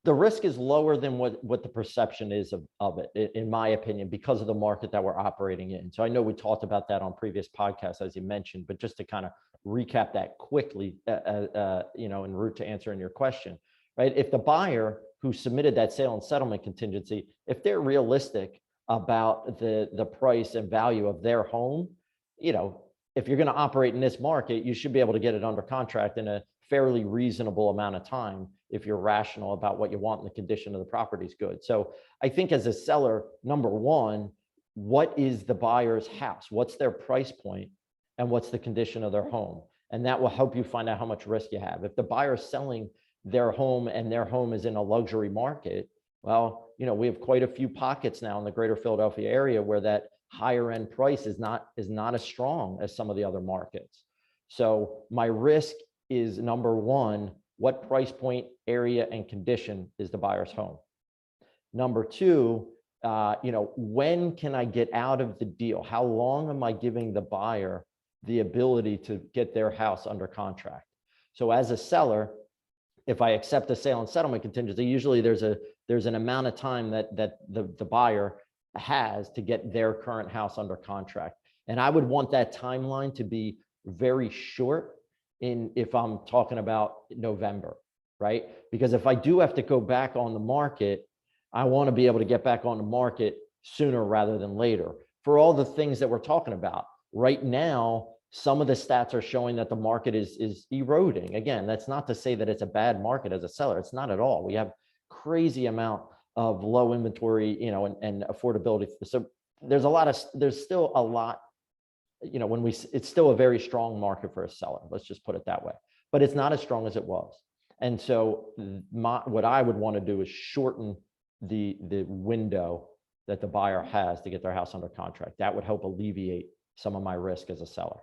The risk is lower than what the perception is of it, in my opinion, because of the market that we're operating in. So I know we talked about that on previous podcasts, as you mentioned, but just to kind of recap that quickly, en route to answering your question, right? If the buyer who submitted that sale and settlement contingency, if they're realistic about the price and value of their home, if you're going to operate in this market, you should be able to get it under contract in a fairly reasonable amount of time if you're rational about what you want and the condition of the property is good. So I think as a seller, number one, what is the buyer's house? What's their price point and what's the condition of their home? And that will help you find out how much risk you have. If the buyer is selling their home and their home is in a luxury market, well, we have quite a few pockets now in the greater Philadelphia area where that higher end price is not as strong as some of the other markets. So my risk is, number one, what price point, area, and condition is the buyer's home? Number two, when can I get out of the deal? How long am I giving the buyer the ability to get their house under contract? So as a seller, if I accept a sale and settlement contingency, usually there's an amount of time that the buyer has to get their current house under contract. And I would want that timeline to be very short if I'm talking about November, right? Because if I do have to go back on the market, I want to be able to get back on the market sooner rather than later for all the things that we're talking about. Right now, some of the stats are showing that the market is eroding. Again, that's not to say that it's a bad market as a seller. It's not at all. We have crazy amount of low inventory, and affordability. So there's still a lot, it's still a very strong market for a seller. Let's just put it that way, but it's not as strong as it was. And so what I would want to do is shorten the window that the buyer has to get their house under contract. That would help alleviate some of my risk as a seller.